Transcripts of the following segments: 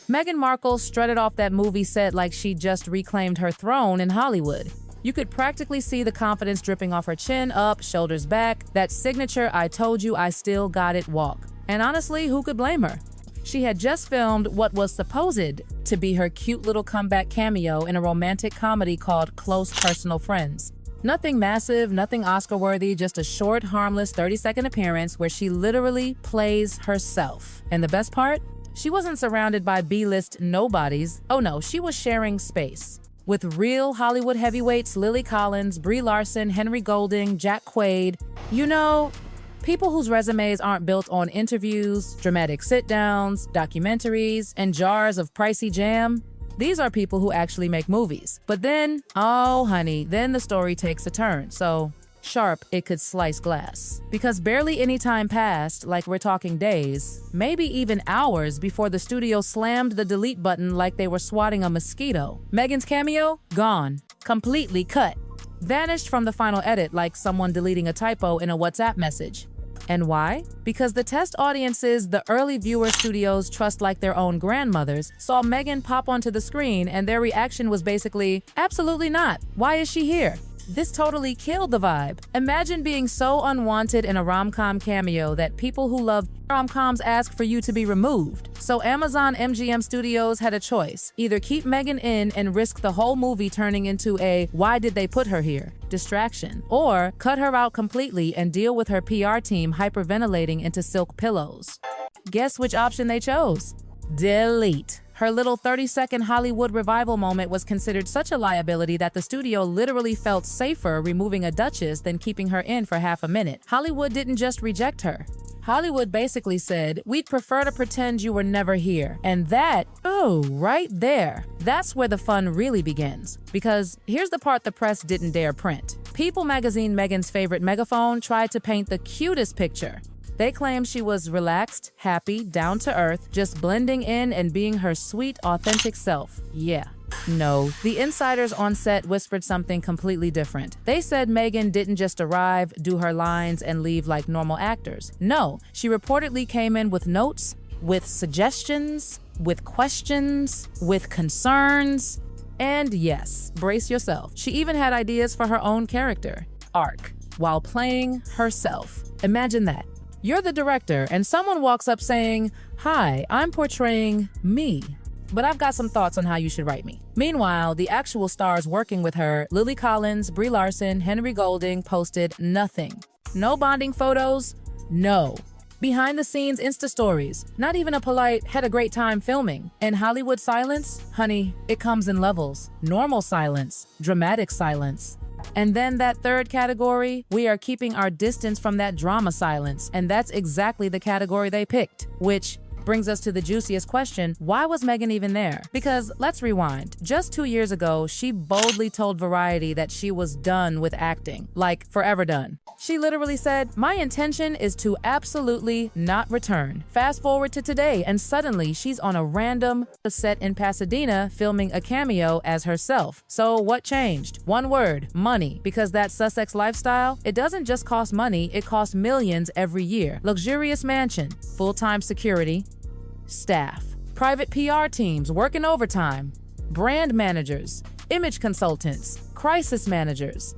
Meghan Markle strutted off that movie set like she just reclaimed her throne in Hollywood. You could practically see the confidence dripping off her chin up, shoulders back, that signature "I told you I still got it" walk. And honestly, who could blame her? She had just filmed what was supposed to be her cute little comeback cameo in a romantic comedy called Close Personal Friends. Nothing massive, nothing Oscar-worthy, just a short, harmless 30-second appearance where she literally plays herself. And the best part? She wasn't surrounded by B-list nobodies. Oh no, she was sharing space with real Hollywood heavyweights Lily Collins, Brie Larson, Henry Golding, Jack Quaid. You know, people whose resumes aren't built on interviews, dramatic sit-downs, documentaries, and jars of pricey jam. These are people who actually make movies. But then, oh honey, then the story takes a turn. So sharp it could slice glass. Because barely any time passed, like we're talking days, maybe even hours before the studio slammed the delete button like they were swatting a mosquito. Meghan's cameo? Gone. Completely cut. Vanished from the final edit like someone deleting a typo in a WhatsApp message. And why? Because the test audiences the early viewer studios trust like their own grandmothers saw Meghan pop onto the screen and their reaction was basically, absolutely not. Why is she here? This totally killed the vibe. Imagine being so unwanted in a rom-com cameo that people who love rom-coms ask for you to be removed. So Amazon MGM Studios had a choice. Either keep Meghan in and risk the whole movie turning into a "why did they put her here?" distraction, or cut her out completely and deal with her PR team hyperventilating into silk pillows. Guess which option they chose? Delete. Her little 30-second Hollywood revival moment was considered such a liability that the studio literally felt safer removing a duchess than keeping her in for half a minute. Hollywood didn't just reject her. Hollywood basically said, "We'd prefer to pretend you were never here." And that, oh, right there, that's where the fun really begins. Because here's the part the press didn't dare print. People magazine, Meghan's favorite megaphone, tried to paint the cutest picture. They claimed she was relaxed, happy, down to earth, just blending in and being her sweet, authentic self. Yeah. No, the insiders on set whispered something completely different. They said Meghan didn't just arrive, do her lines, and leave like normal actors. No, she reportedly came in with notes, with suggestions, with questions, with concerns. And yes, brace yourself. She even had ideas for her own character arc while playing herself. Imagine that. You're the director and someone walks up saying, "Hi, I'm portraying me, but I've got some thoughts on how you should write me." Meanwhile, the actual stars working with her, Lily Collins, Brie Larson, Henry Golding, posted nothing. No bonding photos? No. Behind the scenes Insta stories, not even a polite, "had a great time filming." And Hollywood silence? Honey, it comes in levels. Normal silence, dramatic silence. And then that third category, we are keeping our distance from that drama silence. And that's exactly the category they picked, which brings us to the juiciest question, why was Meghan even there? Because let's rewind. Just 2 years ago, she boldly told Variety that she was done with acting, like forever done. She literally said, "My intention is to absolutely not return." Fast forward to today, and suddenly she's on a random set in Pasadena filming a cameo as herself. So what changed? One word, money. Because that Sussex lifestyle, it doesn't just cost money, it costs millions every year. Luxurious mansion, full-time security, staff, private PR teams working overtime, brand managers, image consultants, crisis managers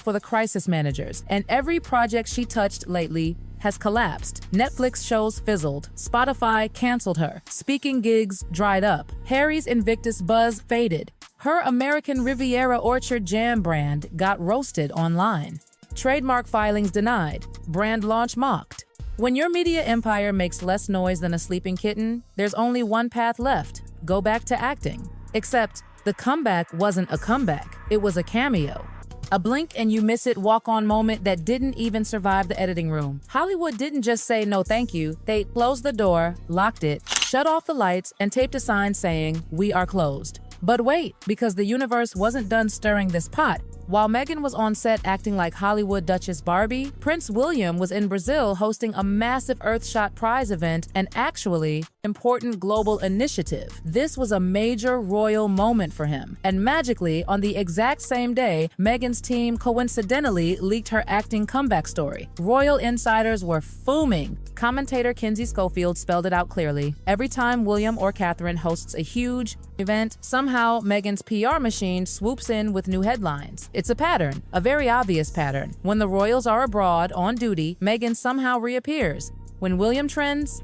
for the crisis managers. And every project she touched lately has collapsed. Netflix shows fizzled, Spotify canceled her, speaking gigs dried up, Harry's Invictus buzz faded, her American Riviera Orchard Jam brand got roasted online, trademark filings denied, brand launch mocked. When your media empire makes less noise than a sleeping kitten, there's only one path left: go back to acting. Except the comeback wasn't a comeback, it was a cameo. A blink and you miss it walk-on moment that didn't even survive the editing room. Hollywood didn't just say no thank you, they closed the door, locked it, shut off the lights, and taped a sign saying, "We are closed." But wait, because the universe wasn't done stirring this pot. While Meghan was on set acting like Hollywood Duchess Barbie, Prince William was in Brazil hosting a massive Earthshot Prize event and actually important global initiative. This was a major royal moment for him. And magically, on the exact same day, Meghan's team coincidentally leaked her acting comeback story. Royal insiders were fuming. Commentator Kinsey Schofield spelled it out clearly. Every time William or Catherine hosts a huge event, somehow Meghan's PR machine swoops in with new headlines. It's a pattern, a very obvious pattern. When the royals are abroad on duty, Meghan somehow reappears. When William trends,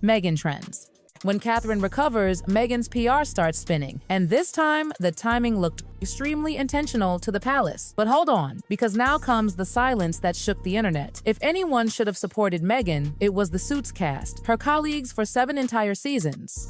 Meghan trends. When Catherine recovers, Meghan's PR starts spinning. And this time, the timing looked extremely intentional to the palace. But hold on, because now comes the silence that shook the internet. If anyone should have supported Meghan, it was the Suits cast, her colleagues for 7 entire seasons.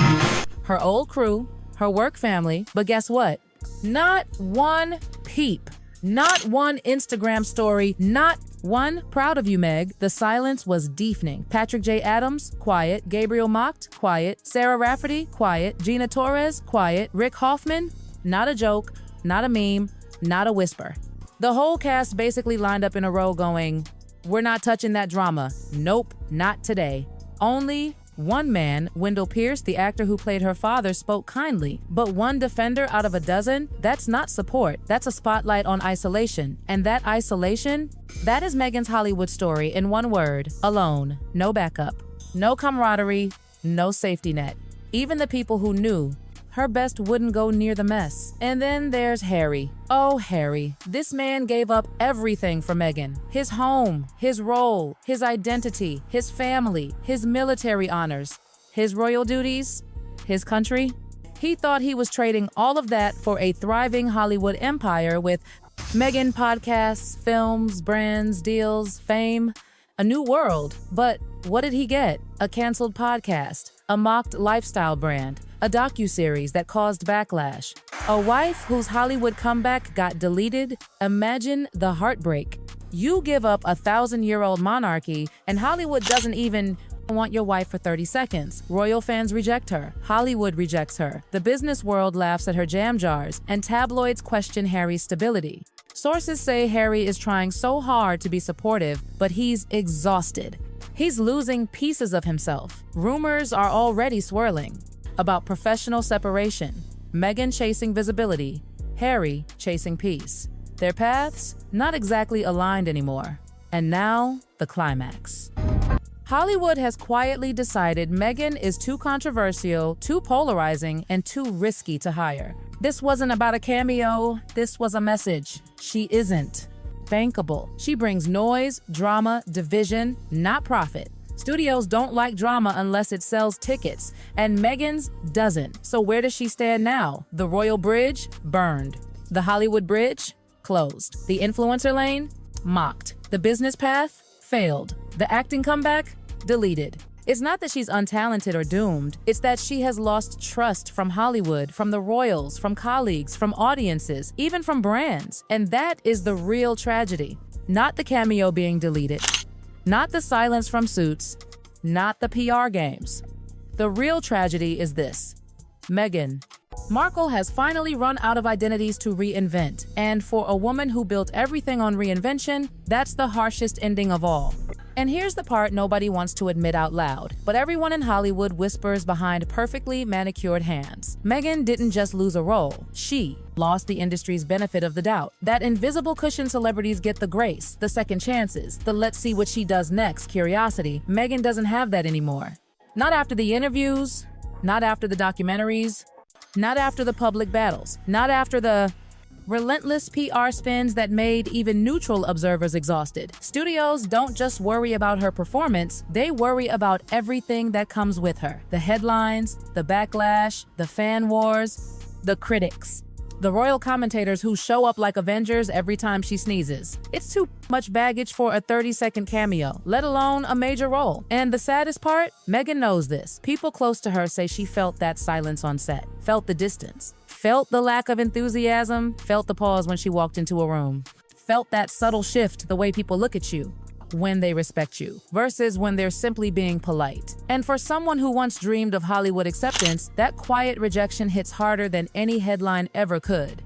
Her old crew, her work family, but guess what? Not one peep. Not one Instagram story, not one. Proud of you, Meg. The silence was deafening. Patrick J. Adams, quiet. Gabriel Macht, quiet. Sarah Rafferty, quiet. Gina Torres, quiet. Rick Hoffman, not a joke, not a meme, not a whisper. The whole cast basically lined up in a row going, "We're not touching that drama. Nope, not today." Only one man, Wendell Pierce, the actor who played her father, spoke kindly. But one defender out of a dozen? That's not support. That's a spotlight on isolation. And that isolation? That is Meghan's Hollywood story in one word: alone. No backup. No camaraderie. No safety net. Even the people who knew her best wouldn't go near the mess. And then there's Harry. Oh, Harry. This man gave up everything for Meghan. His home, his role, his identity, his family, his military honors, his royal duties, his country. He thought he was trading all of that for a thriving Hollywood empire with Meghan podcasts, films, brands, deals, fame, a new world. But what did he get? A canceled podcast, a mocked lifestyle brand, a docuseries that caused backlash, a wife whose Hollywood comeback got deleted. Imagine the heartbreak. You give up a 1,000-year-old monarchy, and Hollywood doesn't even want your wife for 30 seconds. Royal fans reject her. Hollywood rejects her. The business world laughs at her jam jars, and tabloids question Harry's stability. Sources say Harry is trying so hard to be supportive, but he's exhausted. He's losing pieces of himself. Rumors are already swirling about professional separation, Meghan chasing visibility, Harry chasing peace. Their paths not exactly aligned anymore. And now, the climax. Hollywood has quietly decided Meghan is too controversial, too polarizing, and too risky to hire. This wasn't about a cameo, this was a message. She isn't bankable. She brings noise, drama, division, not profit. Studios don't like drama unless it sells tickets, and Meghan's doesn't. So where does she stand now? The Royal Bridge? Burned. The Hollywood Bridge? Closed. The influencer lane? Mocked. The business path? Failed. The acting comeback? Deleted. It's not that she's untalented or doomed. It's that she has lost trust from Hollywood, from the royals, from colleagues, from audiences, even from brands. And that is the real tragedy. Not the cameo being deleted. Not the silence from Suits, not the PR games. The real tragedy is this: Meghan Markle has finally run out of identities to reinvent, and for a woman who built everything on reinvention, that's the harshest ending of all. And here's the part nobody wants to admit out loud, but everyone in Hollywood whispers behind perfectly manicured hands. Meghan didn't just lose a role, she lost the industry's benefit of the doubt. That invisible cushion celebrities get the grace, the second chances, the let's see what she does next curiosity. Meghan doesn't have that anymore. Not after the interviews, not after the documentaries, not after the public battles, not after the relentless PR spins that made even neutral observers exhausted. Studios don't just worry about her performance, they worry about everything that comes with her. The headlines, the backlash, the fan wars, the critics. The royal commentators who show up like Avengers every time she sneezes. It's too much baggage for a 30-second cameo, let alone a major role. And the saddest part? Meghan knows this. People close to her say she felt that silence on set, felt the distance, felt the lack of enthusiasm, felt the pause when she walked into a room, felt that subtle shift the way people look at you when they respect you versus when they're simply being polite. And for someone who once dreamed of Hollywood acceptance, that quiet rejection hits harder than any headline ever could.